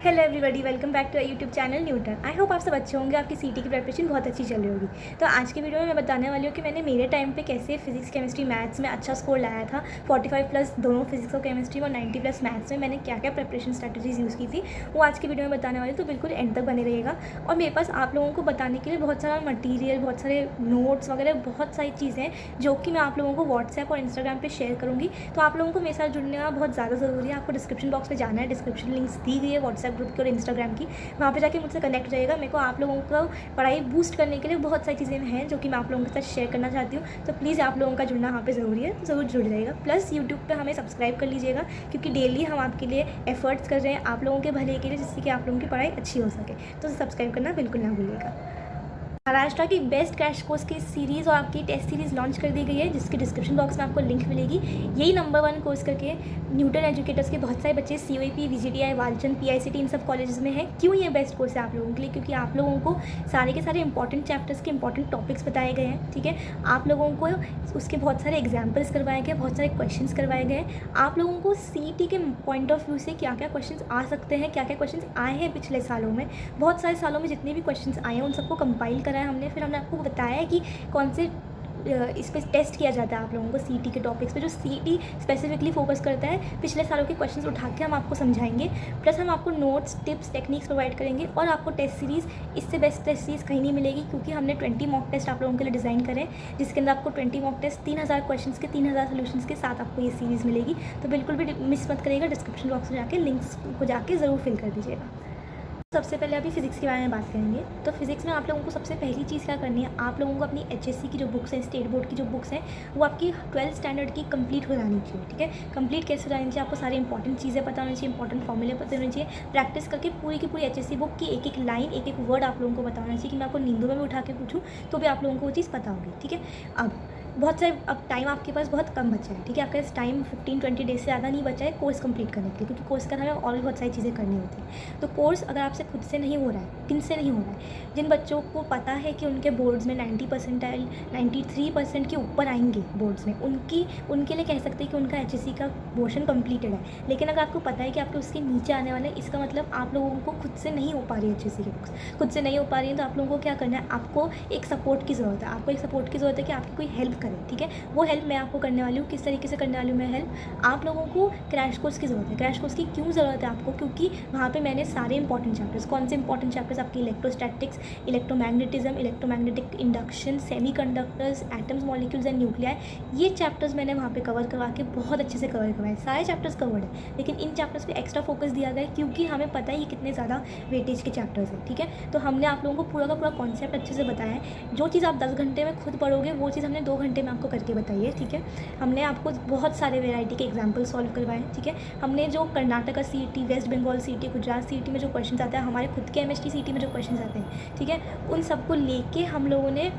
Hello everybody, welcome back to YouTube channel Newton. I hope आप सब अच्छे होंगे, आपकी सीटी की प्रिपरेशन बहुत अच्छी चल रही होगी। तो आज की वीडियो में मैं बताने वाली हूँ कि मैंने मेरे टाइम पे कैसे फिजिक्स केमिस्ट्री मैथ्स में अच्छा स्कोर लाया था। 45 प्लस दोनों फिजिक्स और केमिस्ट्री और 90 प्लस मैथ्स में मैंने क्या क्या प्रिपरेशन स्ट्रैटेजीज यूज़ की थी, वो आज की वीडियो में बताने वाली हूँ। तो बिल्कुल एंड तक बने रहिएगा। और मेरे पास आप लोगों को बताने के लिए बहुत सारा मटीरियल, बहुत सारे नोट्स वगैरह, बहुत सारी चीज़ें हैं जो कि मैं आप लोगों को व्हाट्सएप और इंस्टाग्राम पर शेयर करूँगी। तो आप लोगों को मेरे साथ जुड़ने का बहुत ज़्यादा ज़रूरी है। आपको डिस्क्रिप्शन बॉक्स में जाना है, डिस्क्रिप्शन लिंक्स दी गई है व्हाट्सएप ग्रुप की और इंस्टाग्राम की। वहाँ पे जाके मुझसे कनेक्ट हो जाएगा। मेरे को आप लोगों को पढ़ाई बूस्ट करने के लिए बहुत सारी चीज़ें हैं जो कि मैं आप लोगों के साथ शेयर करना चाहती हूँ। तो प्लीज़ आप लोगों का जुड़ना वहाँ पे ज़रूरी है, ज़रूर जुड़ जाएगा। प्लस यूट्यूब पे हमें सब्सक्राइब कर लीजिएगा, क्योंकि डेली हम आपके लिए एफर्ट्स कर रहे हैं आप लोगों के भले के लिए, जिससे कि आप लोगों की पढ़ाई अच्छी हो सके। तो सब्सक्राइब करना बिल्कुल ना भूलिएगा। महाराष्ट्र की बेस्ट क्रैश कोर्स की सीरीज़ और आपकी टेस्ट सीरीज़ लॉन्च कर दी गई है, जिसके डिस्क्रिप्शन बॉक्स में आपको लिंक मिलेगी। यही नंबर 1 कोर्स करके न्यूटन एजुकेटर्स के बहुत सारे बच्चे COEP, VGTI, वालचंद, PICT इन सब कॉलेजेस में हैं। क्यों ये बेस्ट कोर्स है आप लोगों के लिए? क्योंकि आप लोगों को सारे के सारे इंपॉर्टेंट चैप्टर्स के इंपॉर्टेंट टॉपिक्स बताए गए हैं। ठीक है, आप लोगों को उसके बहुत सारे एग्जाम्पल्स करवाए गए, बहुत सारे क्वेश्चंस करवाए गए। आप लोगों को CET के पॉइंट ऑफ व्यू से क्या क्या क्वेश्चंस आ सकते हैं, क्या क्या क्वेश्चंस आए हैं पिछले सालों में, बहुत सारे सालों में जितने भी क्वेश्चंस आए हैं उन सबको कंपाइल करा है हमने। फिर हमने आपको बताया है कि कौन से इस पर टेस्ट किया जाता है आप लोगों को CET के टॉपिक्स पे, जो CET स्पेसिफिकली फोकस करता है। पिछले सालों के क्वेश्चंस उठा के हम आपको समझाएंगे। प्लस हम आपको नोट्स, टिप्स, टेक्निक्स प्रोवाइड करेंगे। और आपको टेस्ट सीरीज़, इससे बेस्ट टेस्ट सीरीज़ कहीं नहीं मिलेगी, क्योंकि हमने 20 मॉक टेस्ट आप लोगों के लिए डिज़ाइन करें, जिसके अंदर आपको 20 मॉक टेस्ट 3000 क्वेश्चन के 3000 सोल्यूशंस के साथ आपको ये सीरीज़ मिलेगी। तो बिल्कुल भी मिस मत करिएगा। डिस्क्रिप्शन बॉक्स में जाके लिंक्स को जाके ज़रूर फिल कर दीजिएगा। सबसे पहले अभी फिजिक्स के बारे में बात करेंगे। तो फिजिक्स में आप लोगों को सबसे पहली चीज़ क्या करनी है, आप लोगों को अपनी HSC की जो बुक्स हैं, स्टेट बोर्ड की जो बुक्स हैं, वो आपकी 12th स्टैंडर्ड की कंप्लीट हो जानी चाहिए। ठीक है, कंप्लीट कैसे हो जानी चाहिए? आपको सारी इंपॉर्टेंट चीज़ें पता होनी चाहिए, इंपॉर्टेंट फॉर्मूले पता होनी चाहिए। प्रैक्टिस करके पूरी की पूरी HSC बुक की एक एक लाइन, एक एक वर्ड आप लोगों को पता होना चाहिए, कि मैं आपको नींदों में भी उठा के पूछूँ तो भी आप लोगों को वो चीज़ पता होगी। ठीक है, अब टाइम आपके पास बहुत कम बचा है। ठीक है, आपके पास टाइम 15-20 डेज से ज़्यादा नहीं बचा है कोर्स कंप्लीट करने के लिए, क्योंकि कोर्स का हमें और भी बहुत सारी चीज़ें करनी होती हैं। तो कोर्स अगर आपसे खुद से नहीं हो रहा है, किन से नहीं हो रहा है? जिन बच्चों को पता है कि उनके बोर्ड्स में 90% 93% के ऊपर आएंगे बोर्ड्स में, उनके लिए कह सकते हैं कि उनका HSC का पोर्शन कंप्लीटेड है। लेकिन अगर आपको पता है कि आपके उसके नीचे आने वाले हैं, इसका मतलब आप लोगों को खुद से नहीं हो पा रही है HSC की बुक्स, खुद से नहीं हो पा रही है। तो आप लोगों को क्या करना है, आपको एक सपोर्ट की ज़रूरत है। आपको एक सपोर्ट की ज़रूरत है कि आपकी कोई हेल्प करे। ठीक है, वो हेल्प मैं आपको करने वाली हूँ। किस तरीके से करने वाली हूँ मैं हेल्प? आप लोगों को क्रैश कोर्स की ज़रूरत है। क्रैश कोर्स की क्यों ज़रूरत है आपको? क्योंकि वहाँ पे मैंने सारे इंपॉर्टेंट चैप्टर्स, कौन से इंपॉर्टेंट चैप्टर्स? आपकी electrostatics, electromagnetism, electromagnetic induction, semiconductors, atoms, molecules and nuclei, ये चैप्टर्स मैंने वहाँ पे कवर करवा के बहुत अच्छे से कवर करवाए। सारे चैप्टर्स कवर्ड है, लेकिन इन चैप्टर्स पे एक्स्ट्रा फोकस दिया गया है, क्योंकि हमें पता है ये कितने ज़्यादा वेटेज के चैप्टर्स हैं। ठीक है, तो हमने आप लोगों को पूरा का पूरा कॉन्सेप्ट अच्छे से बताया है। जो चीज़ आप 10 घंटे में खुद पढ़ोगे, वो चीज़ हमने 2 घंटे में आपको करके बताई है। ठीक है, हमने आपको बहुत सारे वैरायटी के एग्जाम्पल सॉल्व करवाए। ठीक है, हमने जो Karnataka CET, West Bengal CET, Gujarat CET में जो क्वेश्चन आते हैं, हमारे खुद के MHT CET में जो क्वेश्चन आते हैं, ठीक है, उन सबको लेके हम लोगों ने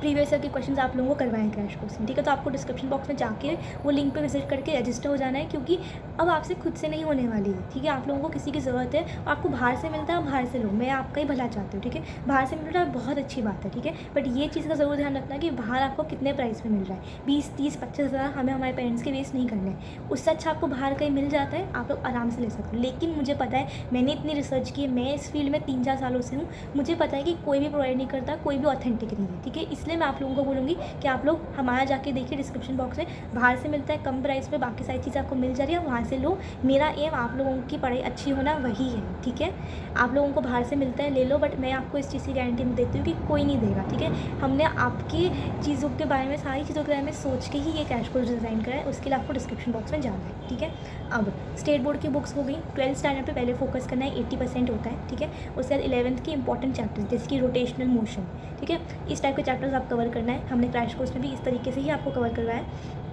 प्रीवियस ईयर के क्वेश्चंस आप लोगों को करवाए हैं क्रैश कोर्स में। ठीक है, तो आपको डिस्क्रिप्शन बॉक्स में जाके वो लिंक पे विजिट करके रजिस्टर हो जाना है, क्योंकि अब आपसे खुद से नहीं होने वाली है। ठीक है, आप लोगों को किसी की ज़रूरत है, आपको बाहर से मिलता है, बाहर से लो, मैं आपका ही भला चाहती हूँ। ठीक है, बाहर से मिल रहा है बहुत अच्छी बात है। ठीक है, बट ये चीज़ का ज़रूर ध्यान रखना कि बाहर आपको कितने प्राइस में मिल रहा है। 20-30-25 हज़ार हमें हमारे पेरेंट्स के वेस्ट नहीं करने हैं। उससे अच्छा आपको बाहर कहीं मिल जाता है, आप लोग आराम से ले सकते हो। लेकिन मुझे पता है, मैंने इतनी रिसर्च की है, मैं इस फील्ड में 3-4 सालों से हूँ, मुझे पता है कि कोई भी प्रोवाइड नहीं करता, कोई भी ऑथेंटिक नहीं है। ठीक है, इसलिए मैं आप लोगों को बोलूँगी कि आप लोग हमारा जाके देखिए डिस्क्रिप्शन बॉक्स में, बाहर से मिलता है कम प्राइस पे, बाकी सारी चीज़ें आपको मिल जा रही है, वहाँ से लो। मेरा एम आप लोगों की पढ़ाई अच्छी होना वही है। ठीक है, आप लोगों को बाहर से मिलता है, ले लो, बट मैं आपको इस चीज़ की गारंटी देती हूँ कि कोई नहीं देगा। ठीक है, हमने आपकी चीज़ों के बारे में, सारी चीज़ों के बारे में सोच के ही ये क्रैश कोर्स डिज़ाइन करा है। उसके लिए आपको डिस्क्रिप्शन बॉक्स में जाना है। ठीक है, अब स्टेट बोर्ड की बुक्स हो गई। 12th स्टैंडर्ड पे पहले फोकस करना है, 80% होता है। ठीक है, उसके बाद 11th के इंपॉर्टेंट चैप्टर्स, जैसे कि रोटेशनल मोशन। ठीक है, इस टाइप के चैप्टर्स आप कवर करना है। हमने क्रैश कोर्स में भी इस तरीके से ही आपको कवर करवाया है।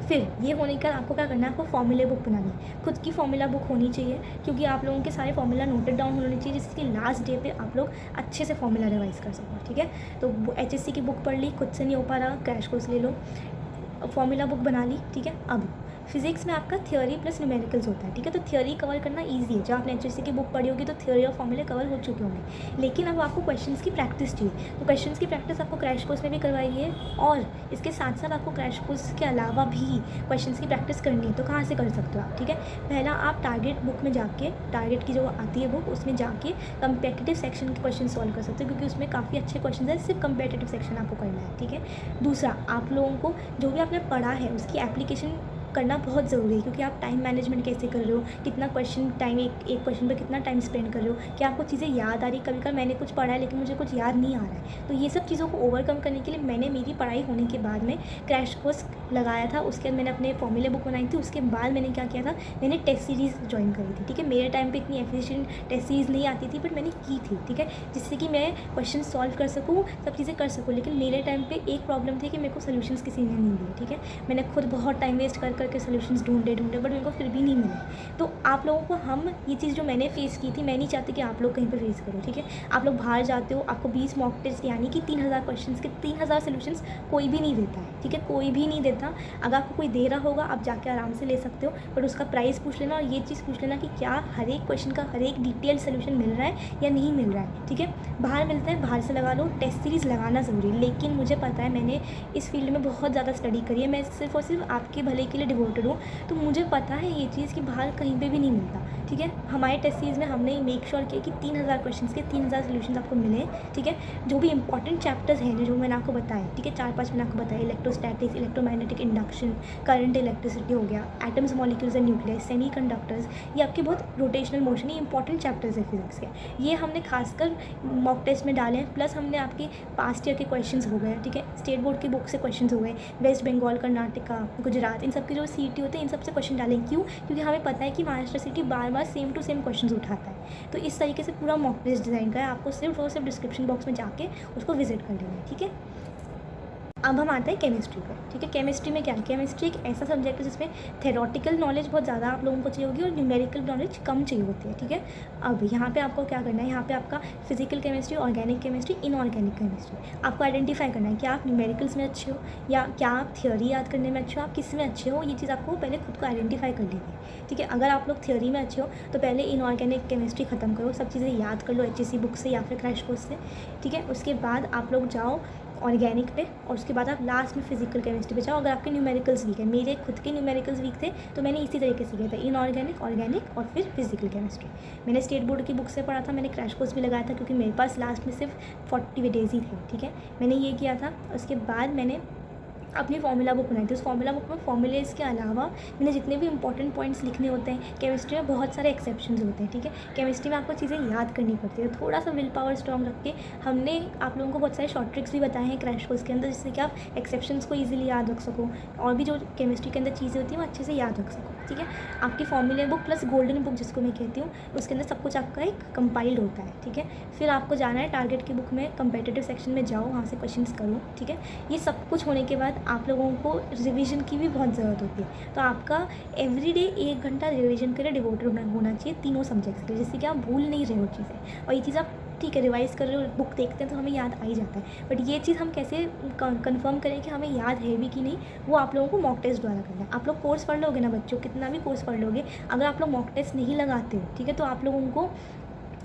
फिर ये होने के बाद आपको क्या करना है, आपको फॉर्मूले बुक बनानी है। खुद की फॉर्मूला बुक होनी चाहिए, क्योंकि आप लोगों के सारे फॉर्मूला नोटेड डाउन होने चाहिए, जिसकी लास्ट डे पे आप लोग अच्छे से फॉर्मूला रिवाइज कर सको। ठीक है, तो HSC की बुक पढ़ ली, खुद से नहीं हो पा रहा, क्रैश कोर्स ले लो, फॉर्मूला बुक बना ली। ठीक है, अब फिजिक्स में आपका थ्योरी प्लस न्यूमेरिकल्स होता है, ठीक है। तो थ्योरी कवर करना ईजी है, जब आपने एचएससी की बुक पढ़ी होगी तो थ्योरी और फॉर्मूले कवर हो चुके होंगे। लेकिन अब आपको क्वेश्चंस की प्रैक्टिस चाहिए, तो क्वेश्चंस की प्रैक्टिस आपको क्रैश कोर्स में भी करवाई है, और इसके साथ साथ आपको क्रैश कोर्स के अलावा भी क्वेश्चंस की प्रैक्टिस करनी है। तो कहाँ से कर सकते हो आप, ठीक है। पहला आप टारगेट बुक में जाके, टारगेट की जो आती है बुक, उसमें जाके कम्पिटिटिव सेक्शन के क्वेश्चन सॉल्व कर सकते हो, क्योंकि उसमें काफ़ी अच्छे क्वेश्चन है, सिर्फ कम्पिटिटिव सेक्शन आपको करना है, ठीक है। दूसरा, आप लोगों को जो भी आपने पढ़ा है उसकी एप्लीकेशन करना बहुत ज़रूरी है, क्योंकि आप टाइम मैनेजमेंट कैसे कर रहे हो, कितना क्वेश्चन टाइम, एक क्वेश्चन पर कितना टाइम स्पेंड कर रहे हो, क्या आपको चीज़ें याद आ रही। कभी कभी मैंने कुछ पढ़ा है लेकिन मुझे कुछ याद नहीं आ रहा है, तो ये सब चीज़ों को ओवरकम करने के लिए मैंने मेरी पढ़ाई होने के बाद में क्रैश कोर्स लगाया था। उसके बाद मैंने अपने फॉर्मूले बुक बनाई थी। उसके बाद मैंने क्या किया था, मैंने टेस्ट सीरीज़ ज्वाइन करी थी, ठीक है। मेरे टाइम पे इतनी एफिशिएंट टेस्ट सीरीज़ नहीं आती थी, बट मैंने की थी, ठीक है, जिससे कि मैं क्वेश्चन सॉल्व कर सकूँ, सब चीज़ें कर सकूँ। लेकिन मेरे टाइम पे एक प्रॉब्लम थी कि मेरे को सोल्यूशंस किसी ने नहीं दिए, ठीक है। मैंने खुद बहुत टाइम वेस्ट कर करके सोल्यूशंस ढूंढे बट मेरे को फिर भी नहीं मिले। तो आप लोगों को हम ये चीज़ जो मैंने फेस की थी, मैं नहीं चाहती कि आप लोग कहीं पे फेस करो, ठीक है। आप लोग बाहर जाते हो, आपको 20 मॉक टेस्ट यानी कि 3000 क्वेश्चंस के 3000 सोल्यूशंस कोई भी नहीं देता है, ठीक है, कोई भी नहीं देता। अगर आपको कोई दे रहा होगा आप जाके आराम से ले सकते हो, बट उसका प्राइस पूछ लेना, और ये चीज़ पूछ लेना कि क्या हर एक क्वेश्चन का हर एक डिटेल सोल्यूशन मिल रहा है या नहीं मिल रहा है, ठीक है। बाहर मिलता है, बाहर से लगा लो, टेस्ट सीरीज़ लगाना ज़रूरी है। लेकिन मुझे पता है, मैंने इस फील्ड में बहुत ज़्यादा स्टडी करी है, मैं सिर्फ और सिर्फ आपके भले के लिए डिवोटेड हूँ, तो मुझे पता है ये चीज़ कि बाहर कहीं पे भी नहीं मिलता, ठीक है। हमारे टेस्ट सीरीज़ में हमने मेक श्योर किया कि 3000 क्वेश्चंस के 3000 सोल्यूशंस आपको मिले, ठीक है। जो भी इंपॉर्टेंट चैप्टर्स हैं जो मैंने आपको बताए, ठीक है, 4-5 मैंने आपको बताया, electrostatics, electromagnetic induction, current electricity हो गया, atoms, molecules and nucleus, semiconductors, ये आपके बहुत रोटेशनल मोशन, ये इंपॉर्टेंट चैप्टर्स है फिजिक्स के, ये हमने खासकर मॉक टेस्ट में डाले हैं। प्लस हमने आपके पास्ट ईयर के क्वेश्चंस हो गए, ठीक है, स्टेट बोर्ड की बुक से क्वेश्चंस हो गए, वेस्ट बंगाल, कर्नाटका, गुजरात, इन सब के जो सीटी होते हैं, इन सब से क्वेश्चन डालें। क्यों? क्योंकि हमें पता है कि महाराष्ट्र सिटी बार बार सेम टू सेम क्वेश्चन उठाता है। तो इस तरीके से पूरा मॉक टेस्ट डिज़ाइन का है, आपको सिर्फ और सिर्फ डिस्क्रिप्शन बॉक्स में जाके उसको विजिट कर लेना है, ठीक है। अब हम आते हैं केमिस्ट्री पर, ठीक है। केमिस्ट्री में क्या है, केमिस्ट्री एक ऐसा सब्जेक्ट है जिसमें थेरोटिकल नॉलेज बहुत ज़्यादा आप लोगों को चाहिए होगी और न्यूमेरिकल नॉलेज कम चाहिए होती है, ठीक है। अब यहाँ पे आपको क्या करना है, यहाँ पे आपका physical chemistry, organic chemistry, inorganic chemistry, आपको आइडेंटिफाई करना है कि आप न्यूमेरिकल्स में अच्छे हो या क्या आप थ्योरी याद करने में अच्छे हो, आप किस में अच्छे हो। ये चीज़ आपको पहले खुद को आइडेंटिफाई कर लेनी है, ठीक है। अगर आप लोग थ्योरी में अच्छे हो तो पहले इनऑर्गेनिक केमिस्ट्री ख़त्म करो, सब चीज़ें याद कर लो एचएससी बुक से या फिर क्रैश कोर्स से, ठीक है। उसके बाद आप लोग जाओ ऑर्गेनिक पे, और उसके बाद आप लास्ट में फिजिकल केमिस्ट्री पे जाओ। अगर आपके न्यूमेरिकल्स वीक है, मेरे खुद के न्यूमेरिकल्स वीक थे, तो मैंने इसी तरीके से किया था, इनऑर्गेनिक, ऑर्गेनिक और फिर फिजिकल केमिस्ट्री। मैंने स्टेट बोर्ड की बुक से पढ़ा था, मैंने क्रैश कोर्स भी लगाया था, क्योंकि मेरे पास लास्ट में सिर्फ 40 डेज ही थे, ठीक है। मैंने ये किया था। उसके बाद मैंने अपनी फॉर्मूला बुक बनाई थी। उस फॉर्मूला बुक में फॉर्मूलेज़ के अलावा मैंने जितने भी इंपॉर्टेंट पॉइंट्स लिखने होते हैं, केमिस्ट्री में बहुत सारे एक्सेप्शंस होते हैं, ठीक है। केमिस्ट्री में आपको चीज़ें याद करनी पड़ती है, थोड़ा सा विल पावर स्ट्रॉन्ग रख के हमने आप लोगों को बहुत सारे शॉर्ट ट्रिक्स भी बताए हैं क्रैश कोर्स के अंदर, जिससे कि आप एक्सेप्शंस को ईजिली याद रख सको, और भी जो केमिस्ट्री के अंदर चीज़ें होती हैं वो अच्छे से याद रख सको, ठीक है। आपकी formula book plus golden book जिसको मैं कहती हूँ, उसके अंदर सब कुछ आपका एक कंपाइल्ड होता है, ठीक है। फिर आपको जाना है टारगेट की बुक में, कंपेटिटिव सेक्शन में जाओ, वहाँ से क्वेश्चंस करो, ठीक है। ये सब कुछ होने के बाद आप लोगों को रिवीजन की भी बहुत ज़रूरत होती है, तो आपका एवरीडे 1 घंटा रिवीजन के लिए डिवोटेड होना चाहिए तीनों सब्जेक्ट्स के लिए, जिससे कि आप भूल नहीं रहे हो चीज़ें। और ये चीज़ आप ठीक है रिवाइज़ कर रहे हो, बुक देखते हैं तो हमें याद आ ही जाता है, बट ये चीज़ हम कैसे कंफर्म करें कि हमें याद है भी कि नहीं, वो आप लोगों को मॉक टेस्ट द्वारा करना है। आप लोग कोर्स पढ़ लोगे ना बच्चों, कितना भी कोर्स पढ़ लोगे, अगर आप लोग मॉक टेस्ट नहीं लगाते हो, ठीक है, तो आप लोगों को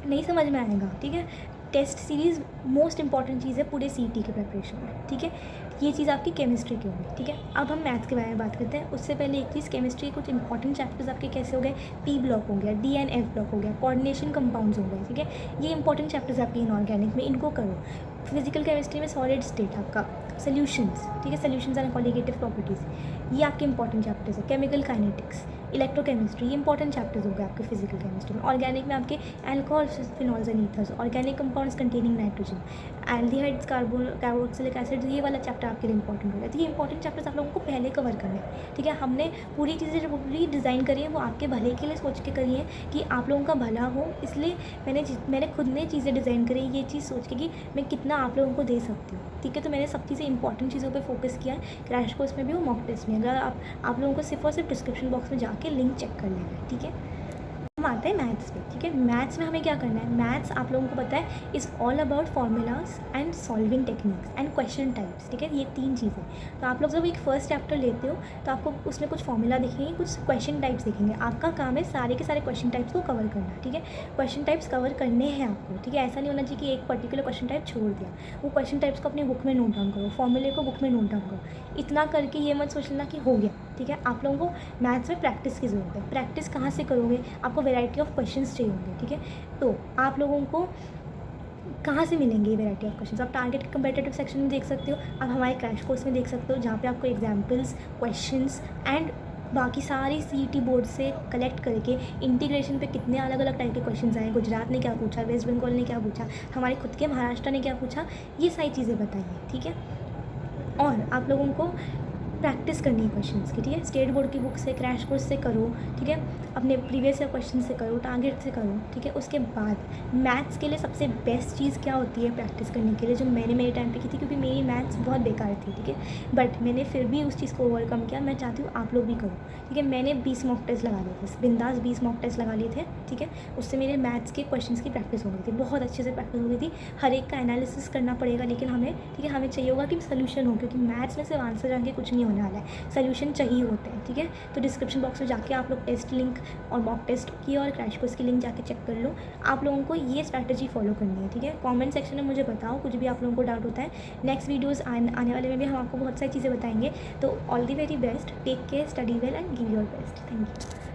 नहीं समझ में आएगा, ठीक है। टेस्ट सीरीज़ मोस्ट इंपॉर्टेंट चीज़ है पूरे सीईटी के प्रिपरेशन में, ठीक है। ये चीज़ आपकी केमिस्ट्री की होगी, ठीक है। अब हम मैथ्स के बारे में बात करते हैं। उससे पहले एक चीज़, केमिस्ट्री के कुछ इंपॉर्टेंट चैप्टर्स आपके कैसे हो गए, पी ब्लॉक हो गया, डी एंड एफ ब्लॉक हो गया, कोऑर्डिनेशन कंपाउंड्स हो गए, ठीक है। ये इंपॉर्टेंट चैप्टर्स आपके इनऑर्गेनिक में, इनको करो। फिजिकल केमिस्ट्री में सॉलिड स्टेट आपका, सोल्यूशंस, ठीक है, सोल्यूशंस एंड कॉलिगेटिव प्रॉपर्टीज़, ये आपके इंपॉर्टेंट चैप्टर्स है। केमिकल काइनेटिक्स, इलेक्ट्रोकेमिस्ट्री, ये इंपॉर्टेंट चैप्टर्स हो गए आपके फिजिकल केमिस्ट्री में। ऑर्गेनिक में आपके alcohol, phenols and ethers, organic compounds containing nitrogen, aldehydes, carboxylic acid, ये वाला चैप्टर आपके लिए इंपॉर्टेंट होगा। तो ये इंपॉर्टेंट चैप्टर्स आप लोगों को पहले कवर करने हैं, ठीक है। हमने पूरी चीज़ें जो पूरी डिज़ाइन करी है वो आपके भले के लिए सोच के करी है, कि आप लोगों का भला हो, इसलिए मैंने खुद ने चीज़ें डिज़ाइन करी, ये चीज़ सोच के कि मैं कितना आप लोगों को दे सकती हूँ, ठीक है। तो मैंने सब चीज़ें इंपॉर्टेंट चीज़ों पे फोकस किया है, क्रैश कोर्स में भी और मॉक टेस्ट में। अगर आप लोगों को सिर्फ और सिर्फ डिस्क्रिप्शन बॉक्स में जाके लिंक चेक कर लेना है, ठीक है। हम आते हैं मैथ्स पे, ठीक है। मैथ्स में हमें क्या करना है, मैथ्स आप लोगों को पता है is all about formulas and solving techniques and question types, ठीक है। ये 3 चीज़ें। तो आप लोग जब एक फर्स्ट चैप्टर लेते हो तो आपको उसमें कुछ फार्मूला दिखेंगे, कुछ क्वेश्चन टाइप्स दिखेंगे। आपका काम है सारे के सारे क्वेश्चन टाइप्स को कवर करना, ठीक है। क्वेश्चन टाइप्स कवर करने हैं आपको, ठीक है। ऐसा नहीं होना चाहिए कि एक पर्टिकुलर क्वेश्चन टाइप छोड़ दिया। वो क्वेश्चन टाइप्स को अपनी बुक में नोट डाउन करो, फॉर्मूले को बुक में नोट डाउन करो। इतना करके ये मत सोच लेना कि हो गया, ठीक है। आप लोगों को मैथ्स में प्रैक्टिस की ज़रूरत है। प्रैक्टिस कहाँ से करोगे, आपको वैरायटी ऑफ क्वेश्चंस चाहिए होंगे, ठीक है। तो आप लोगों को कहाँ से मिलेंगे ये वैरायटी ऑफ क्वेश्चंस, आप टारगेट कम्पिटिटिव सेक्शन में देख सकते हो, आप हमारे क्रैश कोर्स में देख सकते हो, जहाँ पे आपको एग्जाम्पल्स, क्वेश्चंस एंड बाकी सारी सीईटी बोर्ड से कलेक्ट करके इंटीग्रेशन पे कितने अलग अलग टाइप के क्वेश्चंस आए, गुजरात ने क्या पूछा, वेस्ट बंगाल ने क्या पूछा, हमारे खुद के महाराष्ट्र ने क्या पूछा, ये सारी चीज़ें बताइए, ठीक है। और आप लोगों को प्रैक्टिस करनी है क्वेश्चंस की, ठीक है। स्टेट बोर्ड की बुक से, क्रैश कोर्स से करो, ठीक है। अपने प्रीवियस ईयर क्वेश्चन से करो, टारगेट से करो, ठीक है। उसके बाद मैथ्स के लिए सबसे बेस्ट चीज़ क्या होती है प्रैक्टिस करने के लिए, जो मैंने मेरे टाइम पे की थी, क्योंकि मेरी मैथ्स बहुत बेकार थी, ठीक है। बट मैंने फिर भी उस चीज़ को ओवरकम किया। मैं चाहती हूँ आप लोग भी करो, ठीक है। मैंने 20 मॉक टेस्ट लगा लिए थे, बिंदास 20 मॉक टेस्ट लगा लिए थे, ठीक है। उससे मेरे मैथ्स के क्वेश्चन की प्रैक्टिस हो गई थी, बहुत अच्छे से प्रैक्टिस हो गई थी। हर एक का एनालिसिस करना पड़ेगा, लेकिन हमें, ठीक है, हमें चाहिए होगा कि सोल्यूशन हो, क्योंकि मैथ्स में सिर्फ आंसर जान के कुछ नहीं होने वाला है, सोल्यूशन चाहिए होते हैं, ठीक है। तो डिस्क्रिप्शन बॉक्स में जाके आप लोग टेस्ट लिंक और मॉक टेस्ट की और क्रैश कोर्स की लिंक जाके चेक कर लो। आप लोगों को ये स्ट्रैटेजी फॉलो करनी है, ठीक है। कमेंट सेक्शन में मुझे बताओ कुछ भी आप लोगों को डाउट होता है। नेक्स्ट वीडियोस आने वाले में भी हम आपको बहुत सारी चीज़ें बताएंगे। तो all the very best, take care, study well and give your best. Thank you.